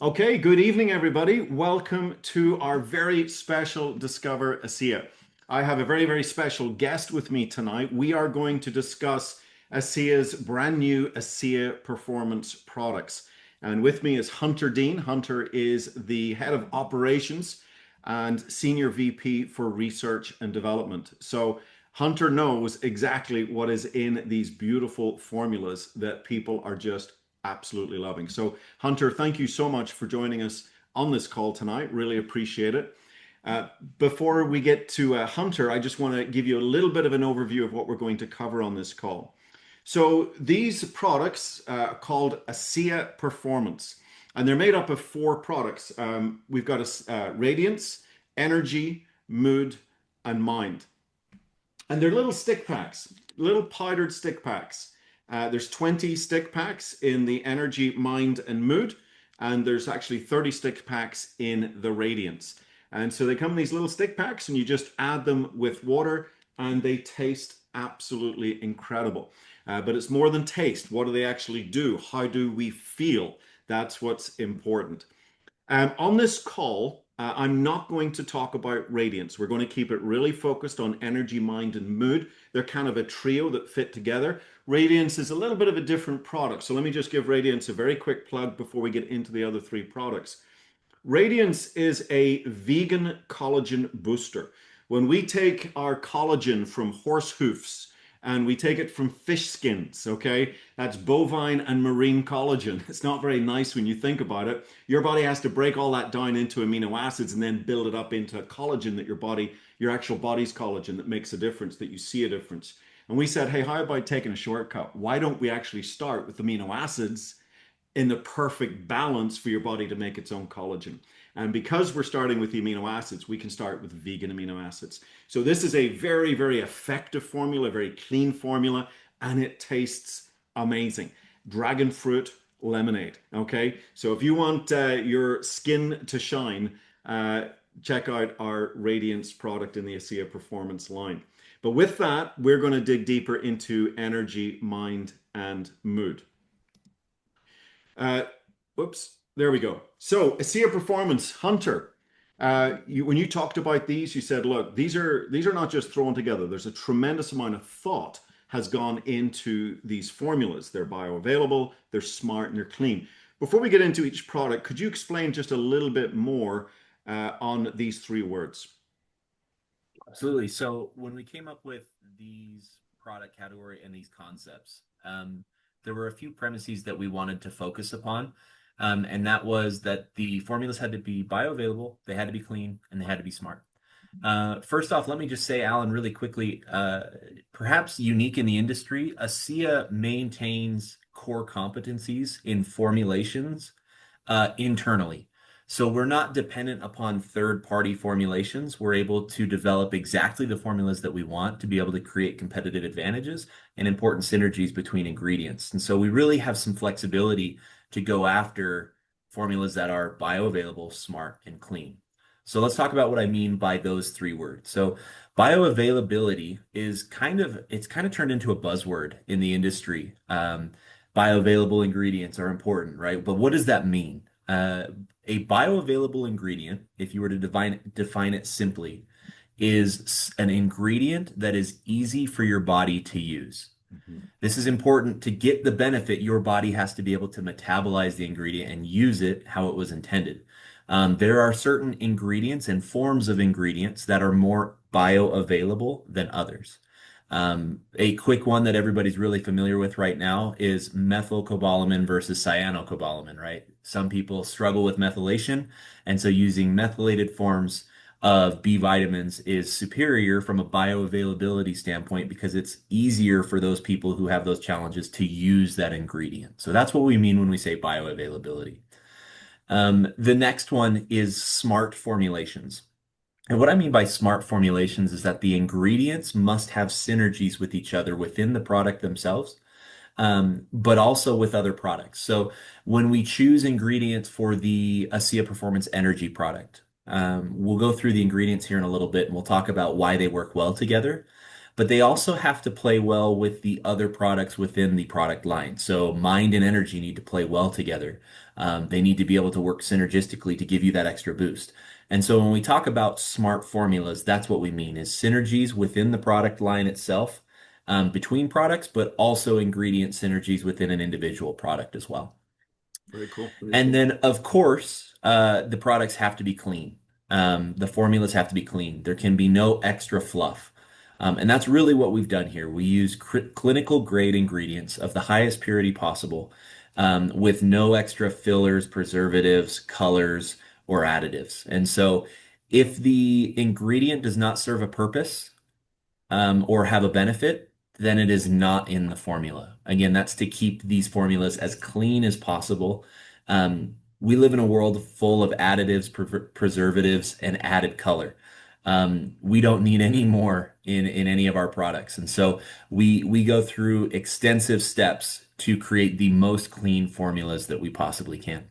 Okay, good evening, everybody. Welcome to our very special Discover Asea. I have a very special guest with me tonight. We are going to discuss Asea's brand new Asea Performance products. And with me is Hunter Dean. Hunter is the head of operations and senior VP for research and development. So Hunter knows exactly what is in these beautiful formulas that people are just absolutely loving. So, Hunter, thank you so much for joining us on this call tonight. Really appreciate it. Uh, Before we get to Hunter, I just want to give you a little bit of an overview of what we're going to cover on this call. So, these products are called ASEA Performance, and they're made up of four products. We've got Radiance, Energy, Mood, and Mind. And they're little stick packs, little powdered stick packs. There's 20 stick packs in the Energy, Mind, and Mood, and there's actually 30 stick packs in the Radiance. And so they come in these little stick packs, and you just add them with water, and they taste absolutely incredible. But it's more than taste. What do they actually do? How do we feel? That's what's important. On this call, I'm not going to talk about radiance. We're going to keep it really focused on energy, mind, and mood. They're kind of a trio that fit together. Radiance is a little bit of a different product. So let me just give Radiance a very quick plug before we get into the other three products. Radiance is a vegan collagen booster. When we take our collagen from horse hoofs and we take it from fish skins, okay, that's bovine and marine collagen. It's not very nice when you think about it. Your body has to break all that down into amino acids and then build it up into collagen that your actual body's collagen that makes a difference, that you see a difference. And we said, hey, how about taking a shortcut? Why don't we actually start with amino acids in the perfect balance for your body to make its own collagen? And because we're starting with the amino acids, we can start with vegan amino acids. So this is a very effective formula, very clean formula, and it tastes amazing. Dragon fruit lemonade. Okay, so if you want your skin to shine, check out our Radiance product in the Asea Performance line. But with that, we're going to dig deeper into energy, mind, and mood. Uh, Whoops, there we go. So Asea Performance, Hunter. When you talked about these, you said, look, these are not just thrown together. There's a tremendous amount of thought has gone into these formulas. They're bioavailable, they're smart, and they're clean. Before we get into each product, could you explain just a little bit more on these three words? Absolutely. So when we came up with these product category and these concepts, there were a few premises that we wanted to focus upon. And that was that the formulas had to be bioavailable, they had to be clean, and they had to be smart. First off, let me just say, Alan, really quickly, perhaps unique in the industry, ASEA maintains core competencies in formulations internally. So we're not dependent upon third-party formulations. We're able to develop exactly the formulas that we want to be able to create competitive advantages and important synergies between ingredients. And so we really have some flexibility to go after formulas that are bioavailable, smart, and clean. So let's talk about what I mean by those three words. So bioavailability is it's kind of turned into a buzzword in the industry. Bioavailable ingredients are important, right? But what does that mean? A bioavailable ingredient, if you were to define it simply, is an ingredient that is easy for your body to use. Mhm. This is important to get the benefit. Your body has to be able to metabolize the ingredient and use it how it was intended. There are certain ingredients and forms of ingredients that are more bioavailable than others. A quick one that everybody's really familiar with right now is methylcobalamin versus cyanocobalamin, right? Some people struggle with methylation, and so using methylated forms of B vitamins is superior from a bioavailability standpoint because it's easier for those people who have those challenges to use that ingredient. So that's what we mean when we say bioavailability. The next one is smart formulations. And what I mean by smart formulations is that the ingredients must have synergies with each other within the product themselves, but also with other products. So when we choose ingredients for the ASEA Performance Energy product, we'll go through the ingredients here in a little bit and we'll talk about why they work well together. but they also have to play well with the other products within the product line. So mind and energy need to play well together. They need to be able to work synergistically to give you that extra boost. And so when we talk about smart formulas, that's what we mean is synergies within the product line itself, between products, but also ingredient synergies within an individual product as well. Very cool. And then, of course, the products have to be clean. The formulas have to be clean. There can be no extra fluff. And that's really what we've done here. We use clinical grade ingredients of the highest purity possible, with no extra fillers, preservatives, colors, or additives. And so, if the ingredient does not serve a purpose, or have a benefit, then it is not in the formula. Again, that's to keep these formulas as clean as possible. We live in a world full of additives, preservatives, and added color. We don't need any more in any of our products. And so we go through extensive steps to create the most clean formulas that we possibly can.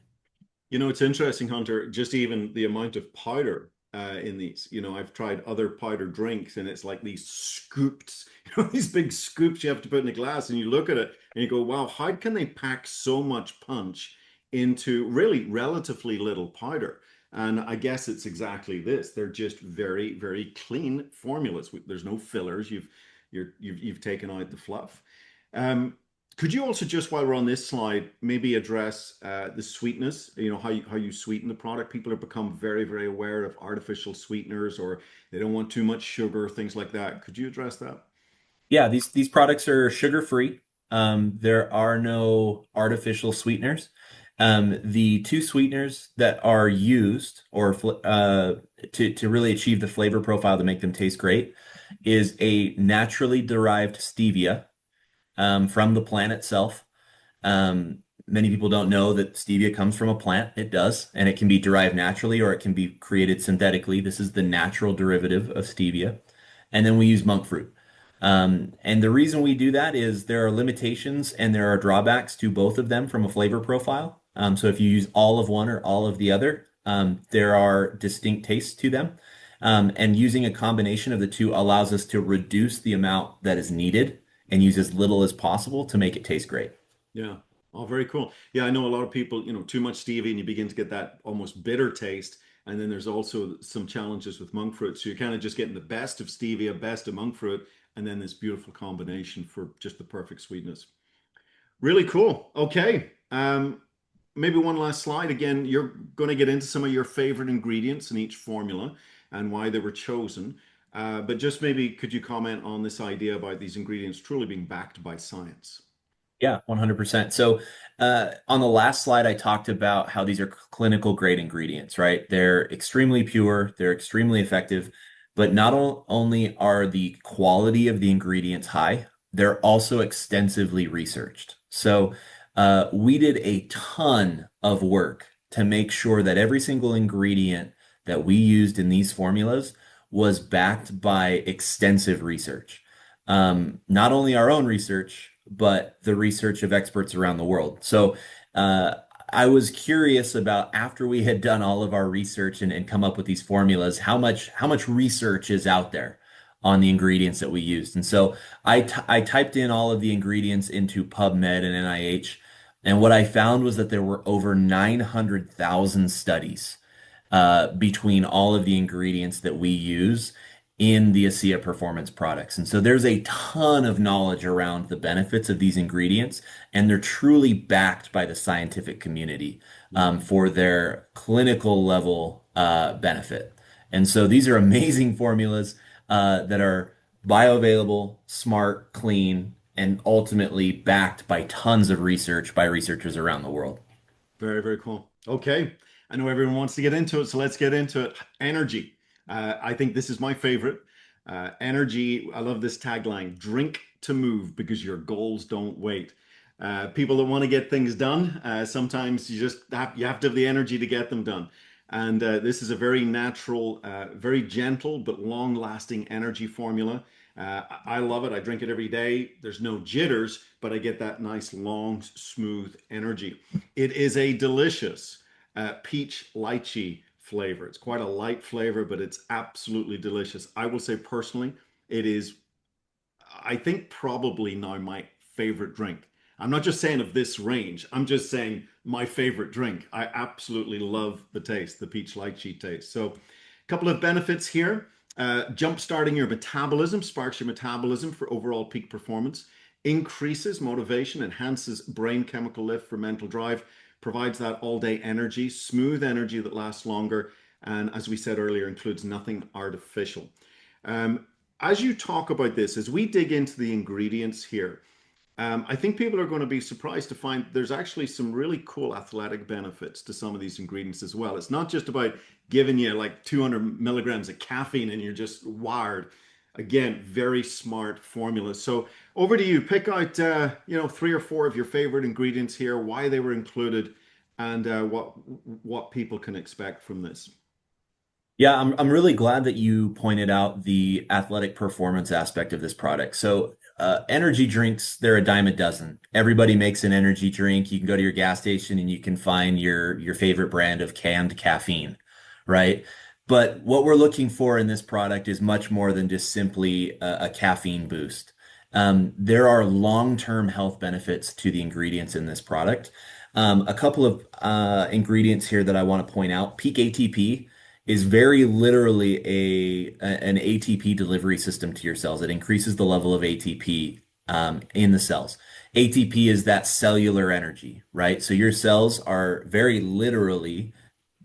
It's interesting, Hunter, just even the amount of powder in these. I've tried other powder drinks and it's like these scoops, these big scoops you have to put in a glass and you look at it and you go, wow, how can they pack so much punch into really relatively little powder? And I guess it's exactly this. They're just very, very clean formulas. There's no fillers. You've taken out the fluff. Um, could you also just, while we're on this slide, maybe address the sweetness? How you sweeten the product. People have become very, very aware of artificial sweeteners, or they don't want too much sugar, things like that. Could you address that? Yeah, these products are sugar free. There are no artificial sweeteners. The two sweeteners that are used to really achieve the flavor profile to make them taste great is a naturally derived stevia, from the plant itself. Many people don't know that stevia comes from a plant. It does, and it can be derived naturally or it can be created synthetically. This is the natural derivative of stevia. And then we use monk fruit. And the reason we do that is there are limitations and there are drawbacks to both of them from a flavor profile. So if you use all of one or all of the other, there are distinct tastes to them. And using a combination of the two allows us to reduce the amount that is needed and use as little as possible to make it taste great. Yeah. Oh, very cool. Yeah, I know a lot of people, too much stevia and you begin to get that almost bitter taste. And then there's also some challenges with monk fruit. So you're kind of just getting the best of stevia, best of monk fruit, and then this beautiful combination for just the perfect sweetness. Really cool. Okay. Maybe one last slide. Again, you're going to get into some of your favorite ingredients in each formula and why they were chosen. But just maybe could you comment on this idea about these ingredients truly being backed by science? Yeah, 100%. So, on the last slide, I talked about how these are clinical grade ingredients, right? They're extremely pure, they're extremely effective, but not only are the quality of the ingredients high, they're also extensively researched. So, we did a ton of work to make sure that every single ingredient that we used in these formulas was backed by extensive research. Not only our own research, but the research of experts around the world. So uh, I was curious about after we had done all of our research and come up with these formulas, how much research is out there on the ingredients that we used. And so I typed in all of the ingredients into PubMed and NIH, and what I found was that there were over 900,000 studies, between all of the ingredients that we use in the Asea performance products. And so there's a ton of knowledge around the benefits of these ingredients, and they're truly backed by the scientific community, Yeah. for their clinical level benefit. And so these are amazing formulas that are bioavailable, smart, clean, and ultimately backed by tons of research by researchers around the world. Very, very cool. Okay. I know everyone wants to get into it, so let's get into it. Energy. I think this is my favorite. Energy. I love this tagline: drink to move because your goals don't wait. People that want to get things done, sometimes you have to have the energy to get them done. And this is a very natural, very gentle but long-lasting energy formula. I love it. I drink it every day. There's no jitters, but I get that nice, long, smooth energy. It is a delicious peach lychee flavor. It's quite a light flavor, but it's absolutely delicious. I will say personally, it is I think probably now my favorite drink. I'm not just saying of this range, I'm just saying my favorite drink. I absolutely love the taste, the peach lychee taste. So, a couple of benefits here. Jump starting your metabolism, sparks your metabolism for overall peak performance, increases motivation, enhances brain chemical lift for mental drive, provides that all day energy, smooth energy that lasts longer, and as we said earlier, includes nothing artificial. Um, as you talk about this, as we dig into the ingredients here, I think people are going to be surprised to find there's actually some really cool athletic benefits to some of these ingredients as well. It's not just about giving you like 200 milligrams of caffeine and you're just wired. Again, very smart formula. So over to you. Pick out three or four of your favorite ingredients here, why they were included, and what people can expect from this. Yeah, I'm really glad that you pointed out the athletic performance aspect of this product. So, energy drinks, they're a dime a dozen. Everybody makes an energy drink. You can go to your gas station and you can find your favorite brand of canned caffeine, right? But what we're looking for in this product is much more than just simply a caffeine boost. There are long-term health benefits to the ingredients in this product. A couple of ingredients here that I want to point out. Peak ATP is very literally an ATP delivery system to your cells. It increases the level of ATP in the cells. ATP is that cellular energy, right? So your cells are very literally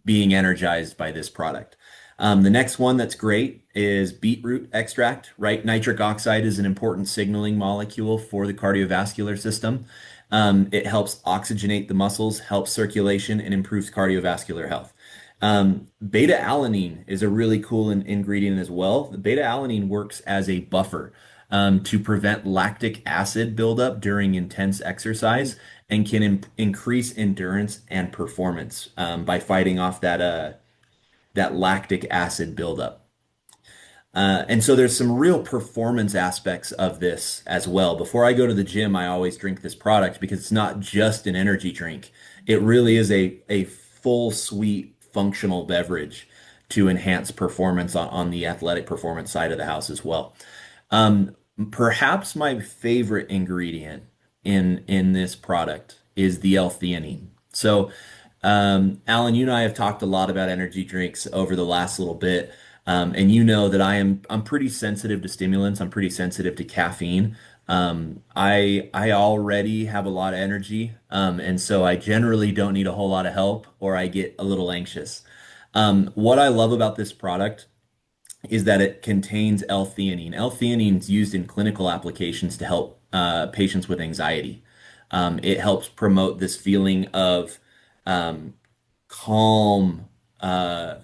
being energized by this product. The next one that's great is beetroot extract, right? Nitric oxide is an important signaling molecule for the cardiovascular system. It helps oxygenate the muscles, helps circulation, and improves cardiovascular health. Beta alanine is a really cool ingredient as well. The beta alanine works as a buffer to prevent lactic acid buildup during intense exercise and can increase endurance and performance by fighting off that lactic acid buildup. And so there's some real performance aspects of this as well. Before I go to the gym, I always drink this product because it's not just an energy drink. It really is a full suite functional beverage to enhance performance on the athletic performance side of the house as well. Um, Perhaps my favorite ingredient in this product is the L-theanine. So, Alan, you and I have talked a lot about energy drinks over the last little bit, and you know that I'm pretty sensitive to stimulants. I'm pretty sensitive to caffeine. I already have a lot of energy, and so I generally don't need a whole lot of help, or I get a little anxious. What I love about this product is that it contains L-theanine. L-theanine is used in clinical applications to help patients with anxiety. It helps promote this feeling of um, calm, uh,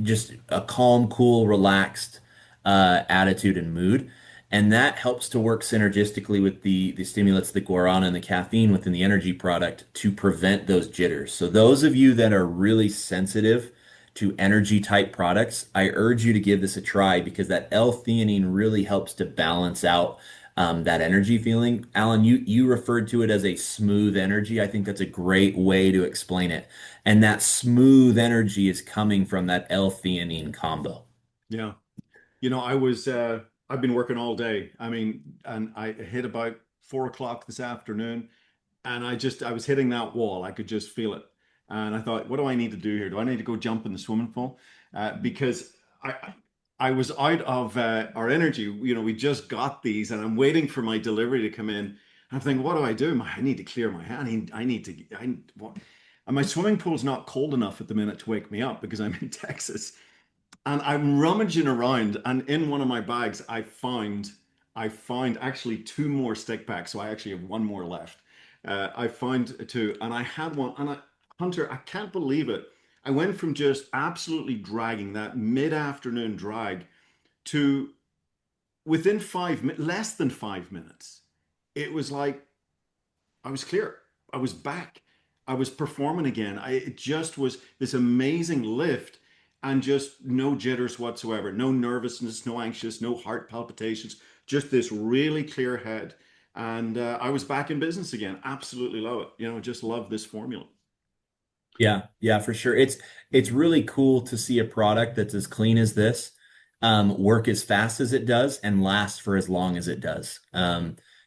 just a calm, cool, relaxed attitude and mood. And that helps to work synergistically with the stimulants, the guarana and the caffeine within the energy product to prevent those jitters. So those of you that are really sensitive to energy type products, I urge you to give this a try because that L-theanine really helps to balance out that energy feeling. Alan, you referred to it as a smooth energy. I think that's a great way to explain it. And that smooth energy is coming from that L-theanine combo. Yeah. I've been working all day. I mean, and I hit about 4 o'clock this afternoon, and I was hitting that wall. I could just feel it. And I thought, what do I need to do here? Do I need to go jump in the swimming pool? Because I I was out of our energy. We just got these, and I'm waiting for my delivery to come in. I'm thinking, what do I do? I need to clear my hand. I need to. What? And my swimming pool's not cold enough at the minute to wake me up because I'm in Texas. And I'm rummaging around, and in one of my bags, I find actually two more stick packs. So I actually have one more left. I found two, and I had one. And Hunter, I can't believe it. I went from just absolutely dragging that mid-afternoon drag to within less than 5 minutes. It was like I was clear. I was back. I was performing again. It just was this amazing lift and just no jitters whatsoever, no nervousness, no anxious, no heart palpitations, just this really clear head. And I was back in business again. Absolutely love it. Just love this formula. Yeah, yeah, for sure. It's really cool to see a product that's as clean as this, work as fast as it does and last for as long as it does.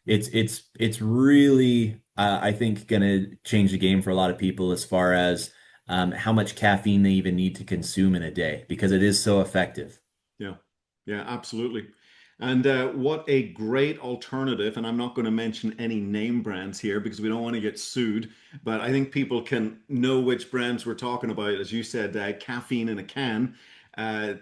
It's really I think going to change the game for a lot of people as far as how much caffeine they even need to consume in a day because it is so effective. Yeah, yeah, absolutely. And what a great alternative. And I'm not going to mention any name brands here because we don't want to get sued, but I think people can know which brands we're talking about. As you said, caffeine in a can. Uh,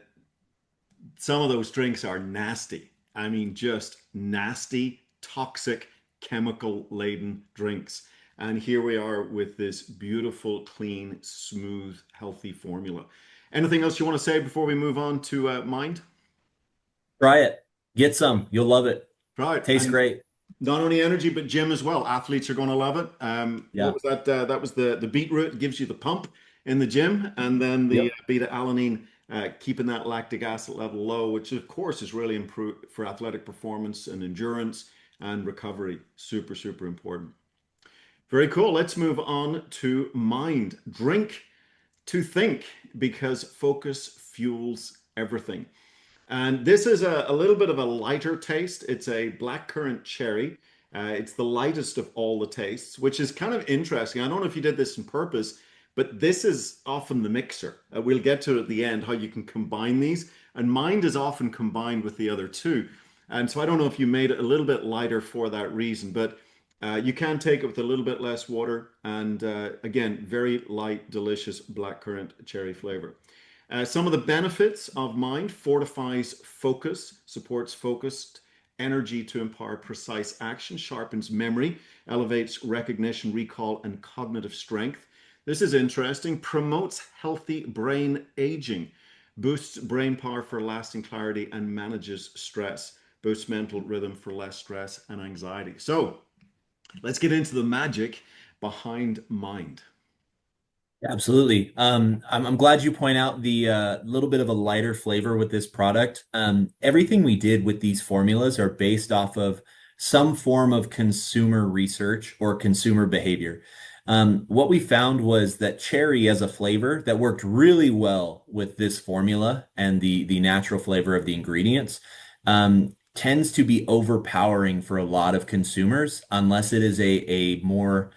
some of those drinks are nasty. I mean, just nasty, toxic, chemical laden drinks. And here we are with this beautiful, clean, smooth, healthy formula. Anything else you want to say before we move on to Mind? Try it. Get some. You'll love it. Right. Tastes And great. not only energy, but gym as well. Athletes are going to love it. What Yeah. was that? That was the beetroot gives you the pump in the gym, and then the Yep. beta alanine keeping that lactic acid level low, which of course is really improved for athletic performance and endurance and recovery. Super, super important. Very cool. Let's move on to mind. Drink to think because focus fuels everything. And this is a little bit of a lighter taste. It's a blackcurrant cherry. It's the lightest of all the tastes, which is kind of interesting. I don't know if you did this on purpose, but this is often the mixer. We'll get to it at the end how you can combine these. And mind is often combined with the other two. And so I don't know if you made it a little bit lighter for that reason, but you can take it with a little bit less water. And again, very light, delicious blackcurrant cherry flavor. Some of the benefits of mind: fortifies focus, supports focused energy to empower precise action, sharpens memory, elevates recognition, recall, and cognitive strength. This is interesting. Promotes healthy brain aging, boosts brain power for lasting clarity, and manages stress, boosts mental rhythm for less stress and anxiety. So let's get into the magic behind mind. Absolutely. I'm glad you point out the little bit of a lighter flavor with this product. Everything we did with these formulas are based off of some form of consumer research or consumer behavior. What we found was that cherry as a flavor that worked really well with this formula and the natural flavor of the ingredients tends to be overpowering for a lot of consumers unless it is a more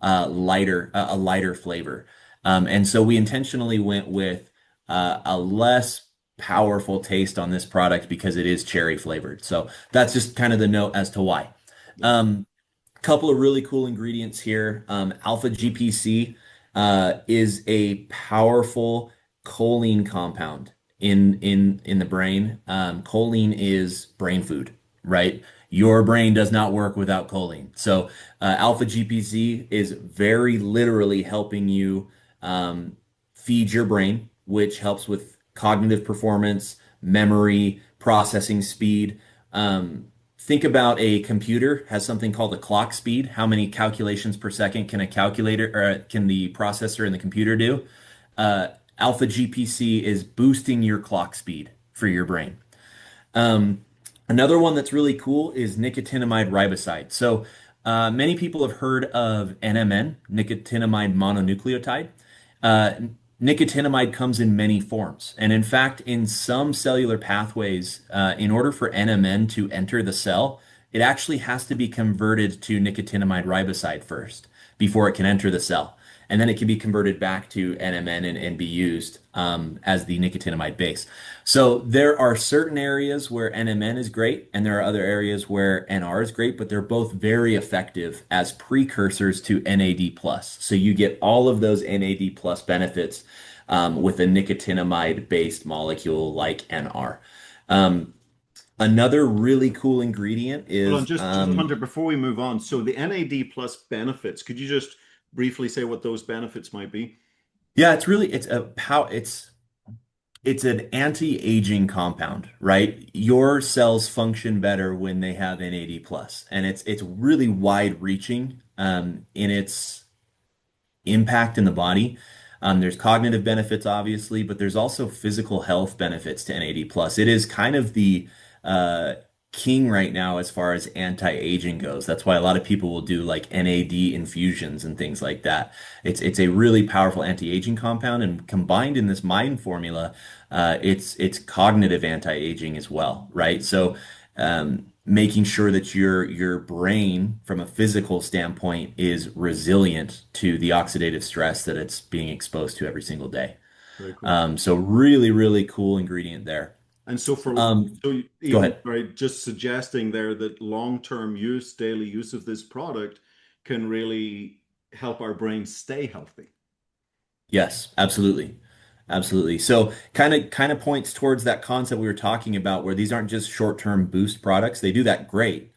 a lighter flavor. And so we intentionally went with a less powerful taste on this product because it is cherry flavored. So that's just kind of the note as to why. Yeah. Um, Couple of really cool ingredients here. Alpha GPC is a powerful choline compound in the brain. Choline is brain food, right? Your brain does not work without choline. So alpha GPC is very literally helping you feed your brain, which helps with cognitive performance, memory, processing speed. Think about a computer has something called a clock speed. How many calculations per second can a calculator or can the processor in the computer do? Uh, Alpha GPC is boosting your clock speed for your brain. Um, Another one that's really cool is nicotinamide riboside. So many people have heard of NMN, nicotinamide mononucleotide. Uh, Nicotinamide comes in many forms. And in fact, in some cellular pathways, in order for NMN to enter the cell, it actually has to be converted to nicotinamide riboside first before it can enter the cell. And then it can be converted back to NMN and be used as the nicotinamide base. So there are certain areas where NMN is great, and there are other areas where NR is great, but they're both very effective as precursors to NAD plus. So you get all of those NAD plus benefits with a nicotinamide-based molecule like NR. Um, Another really cool ingredient Hold on, is just Hunter, before we move on. So the NAD plus benefits, could you just briefly say what those benefits might be? yeah, it's an anti-aging compound, right? Your cells function better when they have NAD plus, and it's really wide-reaching in its impact in the body. There's cognitive benefits, obviously, but there's also physical health benefits to NAD plus. It is kind of the uh, king right now as far as anti-aging goes. That's why a lot of people will do like NAD infusions and things like that. It's a really powerful anti-aging compound, and combined in this mind formula, it's cognitive anti-aging as well, right? So making sure that your brain from a physical standpoint is resilient to the oxidative stress that it's being exposed to every single day. Very cool. So really, really cool ingredient there. And so for Um, so Go even ahead. right, just suggesting there that long-term use, daily use of this product can really help our brain stay healthy. Yes, absolutely. Absolutely. So kind of points towards that concept we were talking about where these aren't just short-term boost products. They do that great,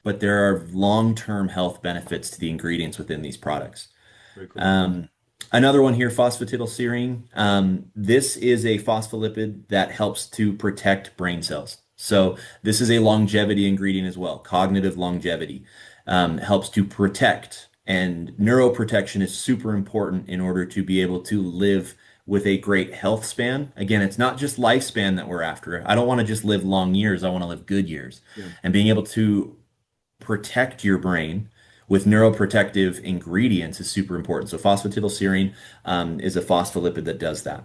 but there are long-term health benefits to the ingredients within these products. Very cool. Um, Another one here, phosphatidylserine. This is a phospholipid that helps to protect brain cells. So this is a longevity ingredient as well, cognitive longevity. Helps to protect, and neuroprotection is super important in order to be able to live with a great health span. Again, it's not just lifespan that we're after. I don't want to just live long years. I want to live good years. Yeah. And being able to protect your brain with neuroprotective ingredients is super important. So phosphatidylserine is a phospholipid that does that.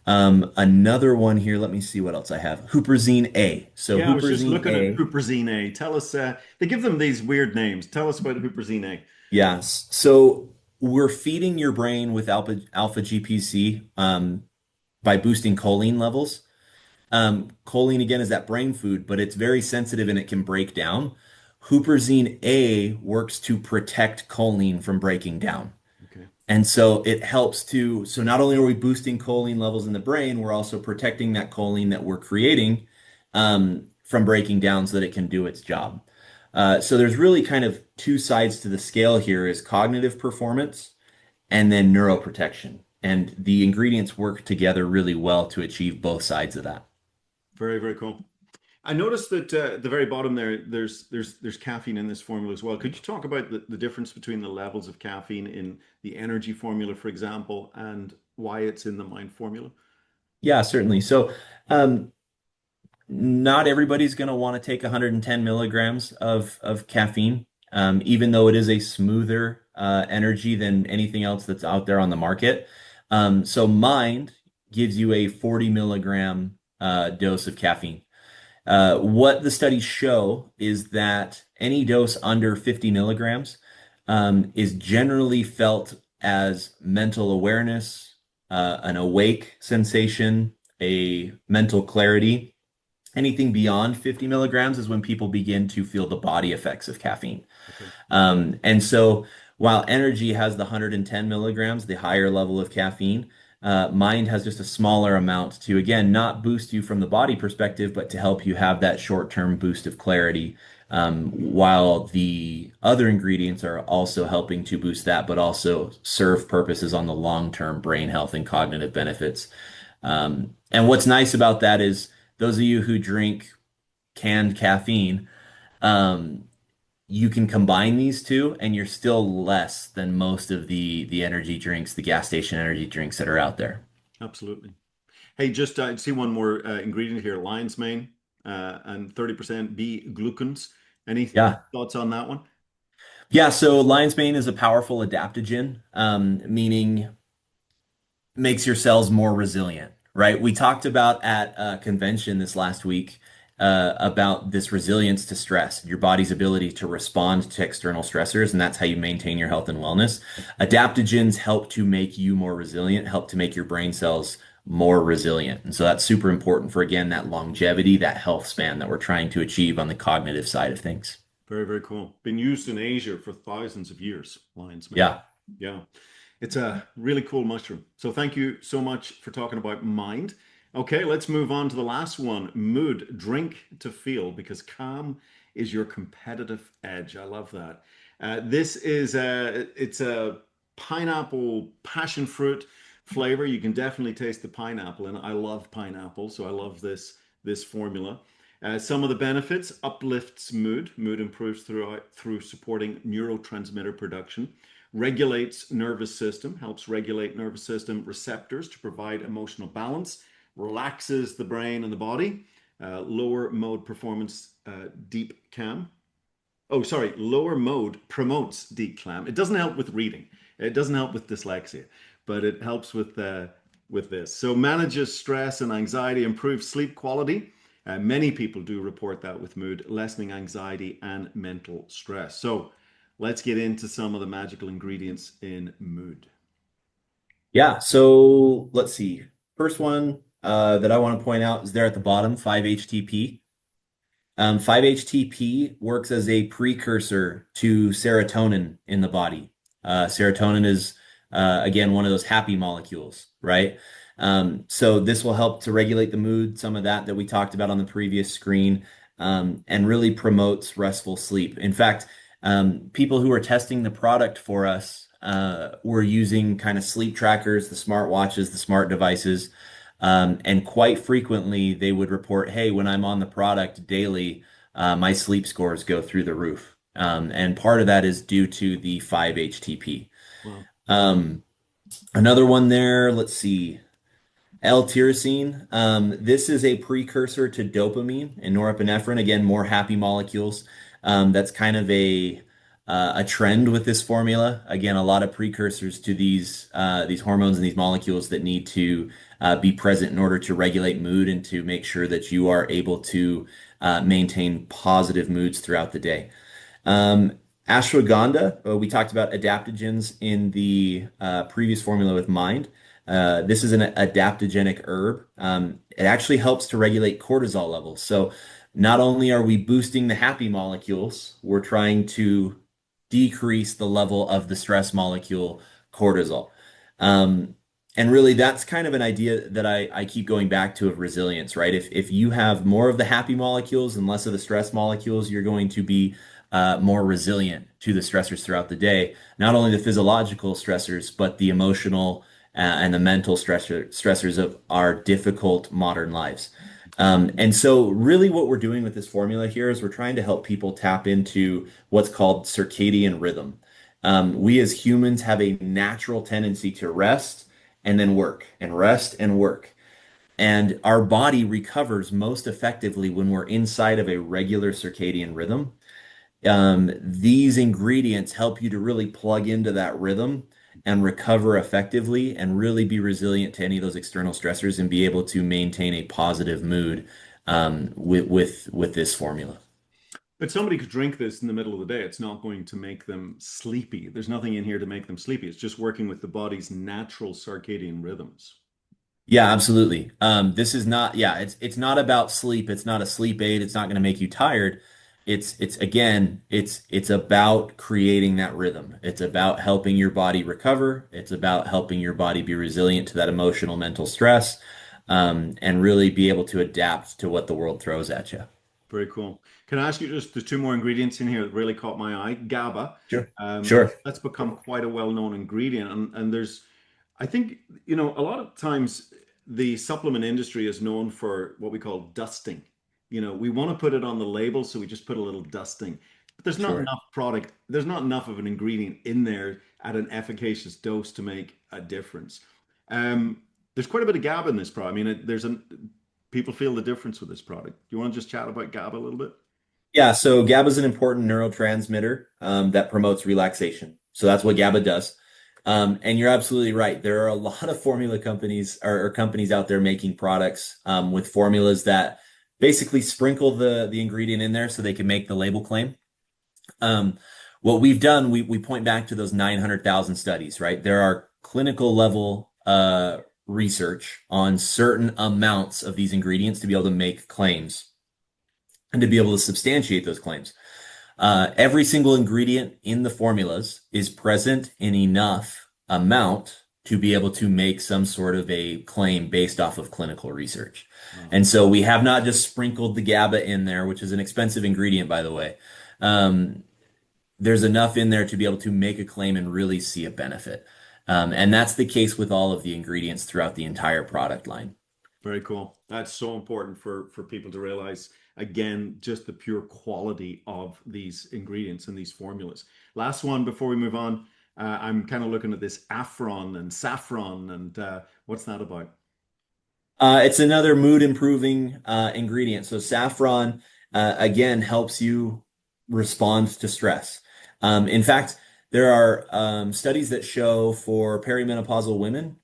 Another one here, let me see what else I have. Huperzine A. So Yeah, I was just huperzine looking at A, Huperzine A. Tell us, they give them these weird names. Tell us about Huperzine A. yes. So we're feeding your brain with alpha GPC by boosting choline levels. Choline again is that brain food, but it's very sensitive and it can break down. Huperzine A works to protect choline from breaking down. Okay. And so it helps to, so not only are we boosting choline levels in the brain, we're also protecting that choline that we're creating from breaking down so that it can do its job. So there's really kind of two sides to the scale here is cognitive performance and then neuroprotection. And the ingredients work together really well to achieve both sides of that. Very, very cool. I noticed that at the very bottom there, there's caffeine in this formula as well. Could you talk about the difference between the levels of caffeine in the energy formula, for example, and why it's in the mind formula? Yeah, certainly. So, um, not everybody's going to want to take 110 milligrams of caffeine, even though it is a smoother energy than anything else that's out there on the market. So, Mind gives you a 40 milligram dose of caffeine. What the studies show is that any dose under 50 milligrams is generally felt as mental awareness, an awake sensation, a mental clarity. Anything beyond 50 milligrams is when people begin to feel the body effects of caffeine. Okay. And so while energy has the 110 milligrams, the higher level of caffeine, mind has just a smaller amount to, again, not boost you from the body perspective, but to help you have that short-term boost of clarity. While the other ingredients are also helping to boost that, but also serve purposes on the long-term brain health and cognitive benefits. And what's nice about that is those of you who drink canned caffeine, um, you can combine these two and you're still less than most of the energy drinks, the gas station energy drinks that are out there. Absolutely. Hey, just see one more ingredient here, lion's mane, and 30% B glucans. Any Yeah. thoughts on that one? Yeah, so lion's mane is a powerful adaptogen, meaning makes your cells more resilient, right? We talked about at a convention this last week about this resilience to stress, your body's ability to respond to external stressors, and that's how you maintain your health and wellness. Adaptogens help to make you more resilient, help to make your brain cells more resilient. And so that's super important for, again, that longevity, that health span that we're trying to achieve on the cognitive side of things. Very, very cool. Been used in Asia for thousands of years, lion's mane. Yeah. Yeah. It's a really cool mushroom. So thank you so much for talking about mind. Okay, let's move on to the last one. Mood, drink to feel, because calm is your competitive edge. I love that. This is it's a pineapple passion fruit flavor. You can definitely taste the pineapple, and I love pineapple, so I love this formula. Some of the benefits: uplifts mood. Mood improves through supporting neurotransmitter production, regulates nervous system, helps regulate nervous system receptors to provide emotional balance, relaxes the brain and the body, lower mode performance deep cam. Oh, sorry, lower mode promotes deep clam. It doesn't help with reading. It doesn't help with dyslexia, but it helps with this. So manages stress and anxiety, improves sleep quality. Many people do report that with mood, lessening anxiety and mental stress. So let's get into some of the magical ingredients in mood. Yeah, so let's see. First one that I want to point out is there at the bottom, 5-HTP. 5-HTP works as a precursor to serotonin in the body. Serotonin is, again, one of those happy molecules, right? So this will help to regulate the mood, some of that we talked about on the previous screen, and really promotes restful sleep. In fact, people who are testing the product for us were using kind of sleep trackers, the smart watches, the smart devices. And quite frequently, they would report, hey, when I'm on the product daily, my sleep scores go through the roof. And part of that is due to the 5-HTP. Well, Um, Another one there, let's see. L-tyrosine. This is a precursor to dopamine and norepinephrine. Again, more happy molecules. That's kind of a trend with this formula. Again, a lot of precursors to these hormones and these molecules that need to be present in order to regulate mood and to make sure that you are able to maintain positive moods throughout the day. Um, Ashwagandha, we talked about adaptogens in the previous formula with mind. This is an adaptogenic herb. It actually helps to regulate cortisol levels. So not only are we boosting the happy molecules, we're trying to decrease the level of the stress molecule cortisol. Um, and really, that's kind of an idea that I keep going back to of resilience, right? If you have more of the happy molecules and less of the stress molecules, you're going to be more resilient to the stressors throughout the day. Not only the physiological stressors, but the emotional and the mental stressors of our difficult modern lives. And so, really, what we're doing with this formula here is we're trying to help people tap into what's called circadian rhythm. We as humans have a natural tendency to rest and then work and rest and work. And our body recovers most effectively when we're inside of a regular circadian rhythm. These ingredients help you to really plug into that rhythm and recover effectively and really be resilient to any of those external stressors and be able to maintain a positive mood with this formula. but somebody could drink this in the middle of the day. It's not going to make them sleepy. There's nothing in here to make them sleepy. It's just working with the body's natural circadian rhythms. Yeah, absolutely. This is not, yeah, it's not about sleep. It's not a sleep aid. It's not going to make you tired. It's again, it's about creating that rhythm. It's about helping your body recover. It's about helping your body be resilient to that emotional mental stress, and really be able to adapt to what the world throws at you. Very cool. Can I ask you just the two more ingredients in here that really caught my eye? GABA. Sure. Sure. That's become quite a well-known ingredient, and there's, I think, a lot of times the supplement industry is known for what we call dusting. We want to put it on the label, so we just put a little dusting. But there's not Sure. enough product, there's not enough of an ingredient in there at an efficacious dose to make a difference. There's quite a bit of GABA in this product. I mean, people feel the difference with this product. Do you want to just chat about GABA a little bit? Yeah, so GABA is an important neurotransmitter that promotes relaxation. So that's what GABA does. And you're absolutely right. There are a lot of formula companies or companies out there making products with formulas that basically sprinkle the ingredient in there so they can make the label claim. Um, what we've done, we point back to those 900,000 studies, right? There are clinical level research on certain amounts of these ingredients to be able to make claims and to be able to substantiate those claims. Every single ingredient in the formulas is present in enough amount to be able to make some sort of a claim based off of clinical research. Wow. And so we have not just sprinkled the GABA in there, which is an expensive ingredient, by the way. Um, there's enough in there to be able to make a claim and really see a benefit. And that's the case with all of the ingredients throughout the entire product line. Very cool. That's so important for people to realize. Again, just the pure quality of these ingredients and these formulas. Last one before we move on. I'm kind of looking at this Afron and Saffron and what's that about? It's another mood improving ingredient. So saffron again helps you respond to stress. In fact, there are studies that show for perimenopausal women,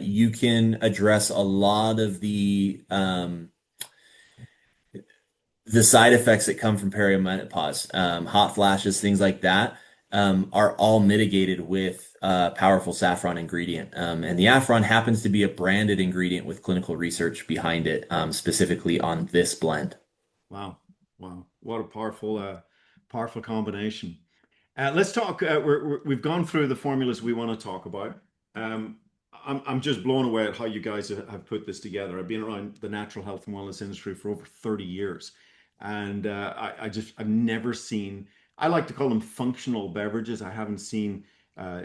you can address a lot of the side effects that come from perimenopause, hot flashes, things like that, are all mitigated with powerful saffron ingredient. And the saffron happens to be a branded ingredient with clinical research behind it, specifically on this blend. Wow, wow, what a powerful combination. Let's talk. We've gone through the formulas we want to talk about. Um, I'm just blown away at how you guys have put this together. I've been around the natural health and wellness industry for over 30 years, and I've never seen. I like to call them functional beverages. I haven't seen uh,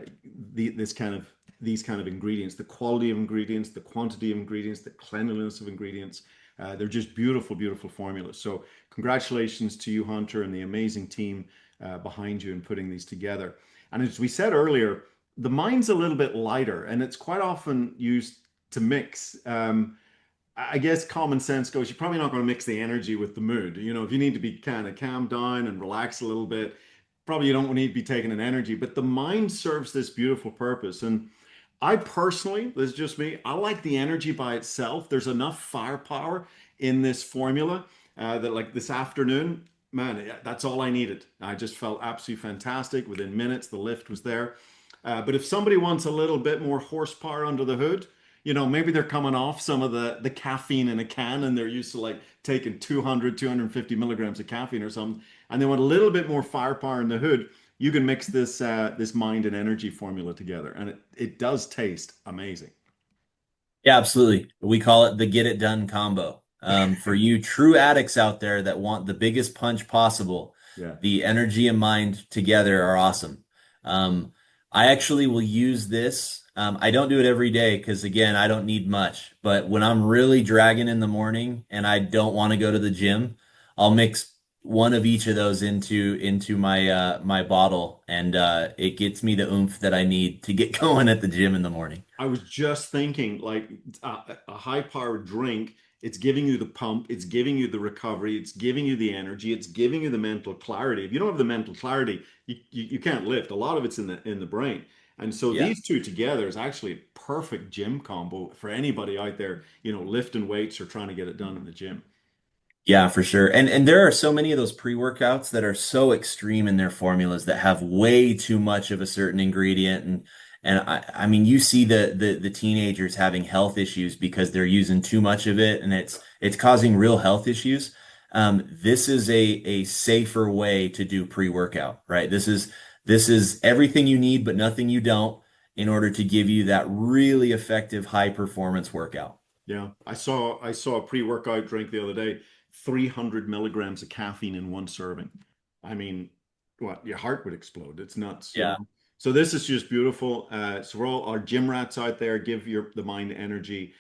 this kind of these kind of ingredients, the quality of ingredients, the quantity of ingredients, the cleanliness of ingredients. They're just beautiful, beautiful formulas. So congratulations to you, Hunter, and the amazing team behind you in putting these together. And as we said earlier, the mind's a little bit lighter and it's quite often used to mix. I guess common sense goes, you're probably not going to mix the energy with the mood. You know, if you need to be kind of calm down and relax a little bit, probably you don't need to be taking an energy, but the mind serves this beautiful purpose. And I personally, this is just me, I like the energy by itself. There's enough firepower in this formula that, like this afternoon, man, that's all I needed. I just felt absolutely fantastic. Within minutes, the lift was there. But if somebody wants a little bit more horsepower under the hood, you know, maybe they're coming off some of the caffeine in a can and they're used to like taking 200, 250 milligrams of caffeine or something, and they want a little bit more firepower in the hood. You can mix this mind and energy formula together, and it does taste amazing. Yeah, absolutely. We call it the get it done combo. For you true addicts out there that want the biggest punch possible, Yeah. the energy and mind together are awesome. I actually will use this. I don't do it every day because, again, I don't need much. But when I'm really dragging in the morning and I don't want to go to the gym, I'll mix one of each of those into my bottle, and it gets me the oomph that I need to get going at the gym in the morning. I was just thinking, like a high-powered drink, it's giving you the pump, it's giving you the recovery, it's giving you the energy, it's giving you the mental clarity. If you don't have the mental clarity, you can't lift. A lot of it's in the brain. And so Yeah. these two together is actually a perfect gym combo for anybody out there, you know, lifting weights or trying to get it done in the gym. Yeah, for sure. And there are so many of those pre-workouts that are so extreme in their formulas that have way too much of a certain ingredient, and I mean you see the teenagers having health issues because they're using too much of it and it's causing real health issues. This is a safer way to do pre-workout, right? This is everything you need but nothing you don't in order to give you that really effective high performance workout. Yeah, I saw a pre-workout drink the other day, 300 milligrams of caffeine in one serving. I mean, what, your heart would explode. It's nuts, you Yeah. know. So this is just beautiful. So for all our gym rats out there, give the mind energy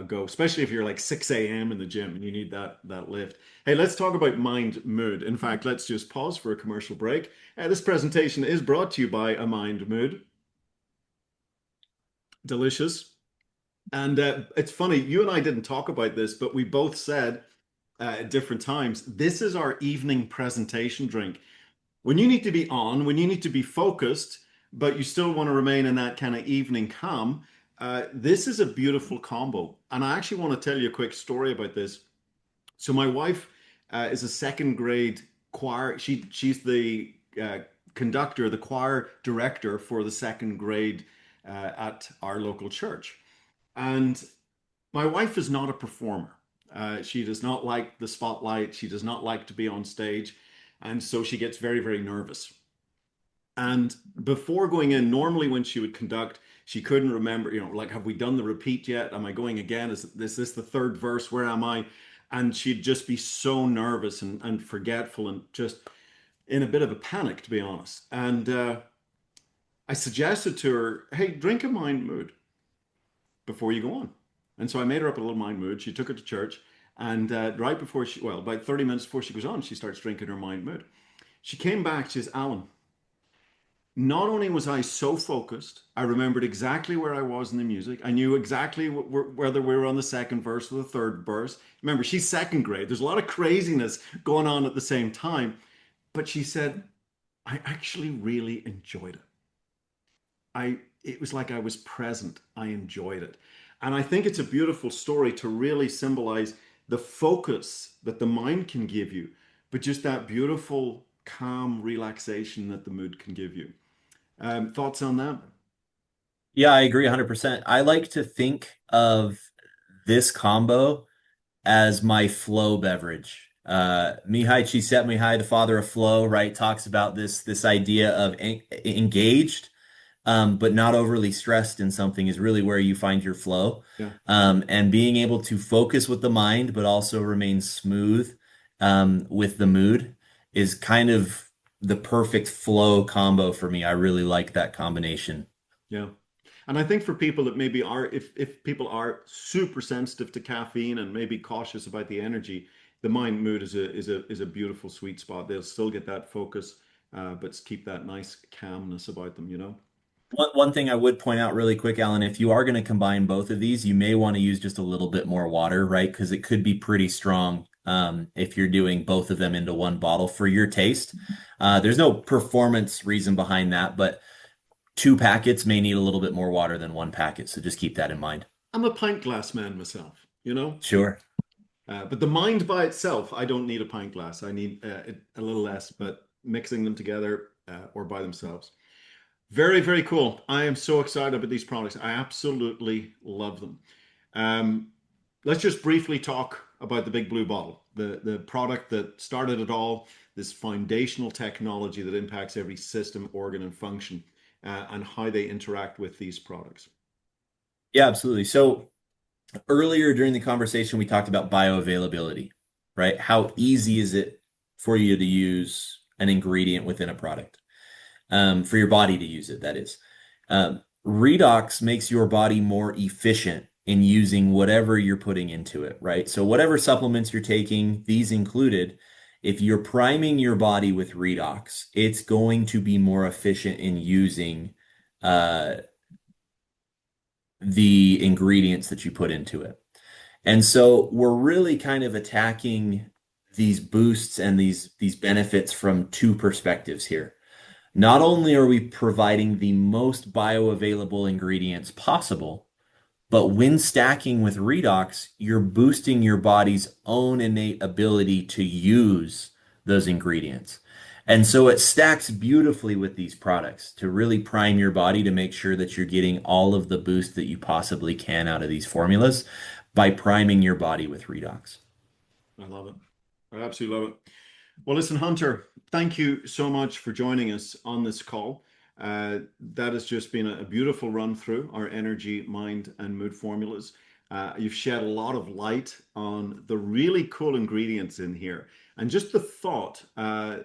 go, especially if you're like 6 a.m. in the gym and you need that lift. Hey, let's talk about mind mood. In fact, let's just pause for a commercial break. This presentation is brought to you by a mind mood. Delicious. And it's funny, you and I didn't talk about this, but we both said at different times, this is our evening presentation drink. When you need to be on, when you need to be focused, but you still want to remain in that kind of evening calm, this is a beautiful combo. And I actually want to tell you a quick story about this. So my wife is a second grade choir. She's the conductor, the choir director for the second grade at our local church. And my wife is not a performer. She does not like the spotlight. She does not like to be on stage. And so she gets very, very nervous. And before going in, normally when she would conduct, she couldn't remember, you know, like, have we done the repeat yet? Am I going again? Is this the third verse? Where am I? And she'd just be so nervous and forgetful and just in a bit of a panic, to be honest. And I suggested to her, hey, drink a mind mood before you go on. And so I made her up a little mind mood. She took it to church. And right before well, about 30 minutes before she goes on, she starts drinking her mind mood. She came back. She says, Alan, not only was I so focused, I remembered exactly where I was in the music. I knew exactly whether we were on the second verse or the third verse. Remember, she's second grade. There's a lot of craziness going on at the same time. But she said, I actually really enjoyed it. It was like I was present. I enjoyed it. And I think it's a beautiful story to really symbolize the focus that the mind can give you, but just that beautiful, calm relaxation that the mood can give you. Thoughts on that? Yeah, I agree 100%. I like to think of this combo as my flow beverage. Mihai Csikszentmihalyi, the father of flow, right, talks about this idea of engaged, but not overly stressed in something is really where you find your flow. Yeah, And being able to focus with the mind, but also remain smooth with the mood is kind of the perfect flow combo for me. I really like that combination. yeah. And I think for people that maybe are, if people are super sensitive to caffeine and maybe cautious about the energy, the mind mood is a beautiful sweet spot. They'll still get that focus, but keep that nice calmness about them, you know? One thing I would point out really quick, Alan, if you are going to combine both of these, you may want to use just a little bit more water, right? Because it could be pretty strong if you're doing both of them into one bottle for your taste. There's no performance reason behind that, but two packets may need a little bit more water than one packet. So just keep that in mind. I'm a pint glass man myself, you know? Sure. But the mind by itself, I don't need a pint glass. I need a little less, but mixing them together or by themselves. Very, very cool. I am so excited about these products. I absolutely love them. Um, let's just briefly talk about the Big Blue Bottle, the product that started it all, this foundational technology that impacts every system, organ, and function, and how they interact with these products. Yeah, absolutely. So earlier during the conversation, we talked about bioavailability, right? How easy is it for you to use an ingredient within a product? For your body to use it, that is. Redox makes your body more efficient in using whatever you're putting into it, right? So, whatever supplements you're taking, these included, if you're priming your body with redox, it's going to be more efficient in using uh, the ingredients that you put into it. And so, we're really kind of attacking these boosts and these benefits from two perspectives here. Not only are we providing the most bioavailable ingredients possible, but when stacking with redox, you're boosting your body's own innate ability to use those ingredients. And so it stacks beautifully with these products to really prime your body to make sure that you're getting all of the boost that you possibly can out of these formulas by priming your body with redox. I love it. I absolutely love it. Well, listen, Hunter, thank you so much for joining us on this call. That has just been a beautiful run through our energy, mind, and mood formulas. You've shed a lot of light on the really cool ingredients in here, and just the thought, and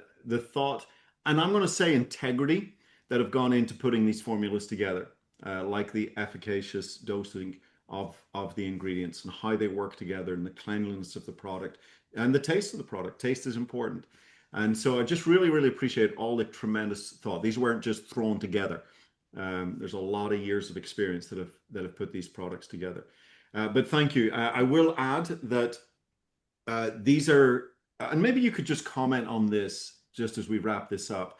I'm going to say integrity that have gone into putting these formulas together, like the efficacious dosing of the ingredients and how they work together, and the cleanliness of the product and the taste of the product. Taste is important. And so I just really, really appreciate all the tremendous thought. These weren't just thrown together. There's a lot of years of experience that have put these products together. But thank you. I will add that these are, and maybe you could just comment on this just as we wrap this up.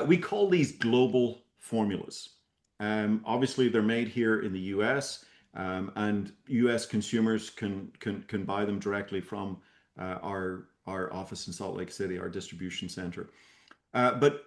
We call these global formulas. Obviously, they're made here in the US, and US consumers can buy them directly from our office in Salt Lake City, our distribution center. But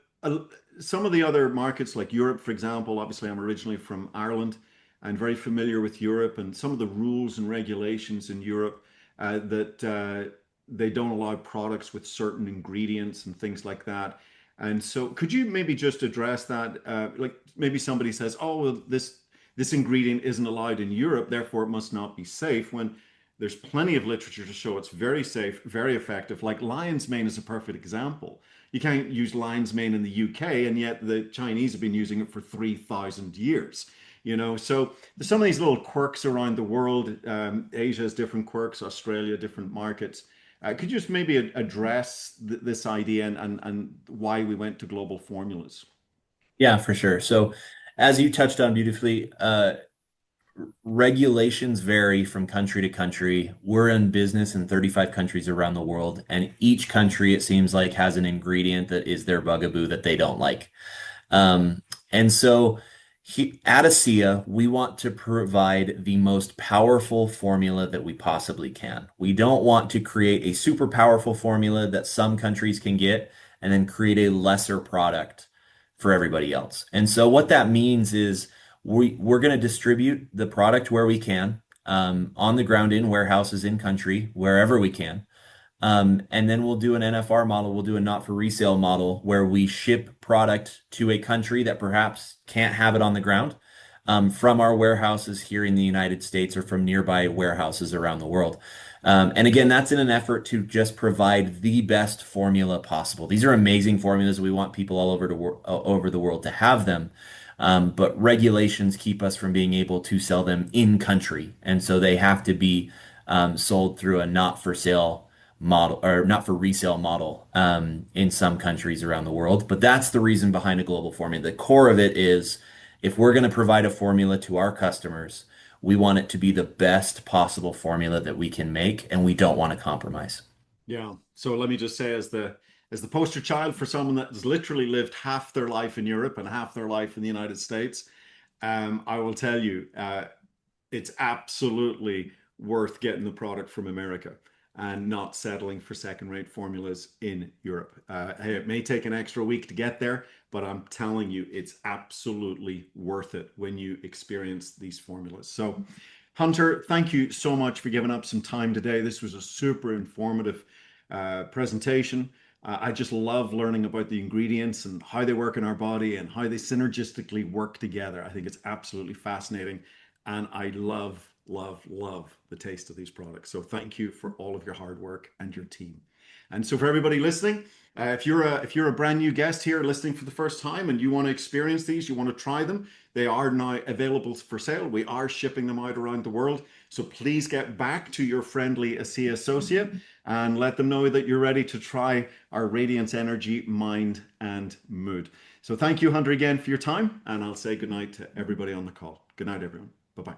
some of the other markets, like Europe, for example, obviously I'm originally from Ireland and very familiar with Europe and some of the rules and regulations in Europe that they don't allow products with certain ingredients and things like that. And so, could you maybe just address that? Like maybe somebody says, "Oh, well, this ingredient isn't allowed in Europe, therefore it must not be safe." When there's plenty of literature to show it's very safe, very effective. Like lion's mane is a perfect example. You can't use lion's mane in the UK, and yet the Chinese have been using it for 3,000 years. So there's some of these little quirks around the world. Asia has different quirks, Australia, different markets. Could you just maybe address this idea and why we went to global formulas? Yeah, for sure. So, as you touched on beautifully, regulations vary from country to country. We're in business in 35 countries around the world, and each country, it seems like, has an ingredient that is their bugaboo that they don't like. Um, and so at Asea, we want to provide the most powerful formula that we possibly can. We don't want to create a super powerful formula that some countries can get and then create a lesser product for everybody else. And so what that means is we're going to distribute the product where we can, on the ground in warehouses in country, wherever we can. And then we'll do an NFR model. We'll do a not for resale model where we ship product to a country that perhaps can't have it on the ground, from our warehouses here in the United States or from nearby warehouses around the world. And again, that's in an effort to just provide the best formula possible. These are amazing formulas. We want people all over the world to have them. But regulations keep us from being able to sell them in country. And so they have to be sold through a not for sale model or not for resale model, in some countries around the world. But that's the reason behind a global formula. The core of it is if we're going to provide a formula to our customers, we want it to be the best possible formula that we can make, and we don't want to compromise. Yeah. So let me just say, as the poster child for someone that has literally lived half their life in Europe and half their life in the United States, I will tell you, it's absolutely worth getting the product from America and not settling for second-rate formulas in Europe. Hey, it may take an extra week to get there, but I'm telling you, it's absolutely worth it when you experience these formulas. So, Hunter, thank you so much for giving up some time today. This was a super informative presentation. I just love learning about the ingredients and how they work in our body and how they synergistically work together. I think it's absolutely fascinating. And I love, love, love the taste of these products. So thank you for all of your hard work and your team. And so for everybody listening, if you're a brand new guest here listening for the first time and you want to experience these, you want to try them, they are now available for sale. We are shipping them out around the world. So please get back to your friendly Asea associate and let them know that you're ready to try our Radiance Energy, Mind, and Mood. So thank you, Hunter, again for your time. And I'll say goodnight to everybody on the call. Good night, everyone. Bye bye.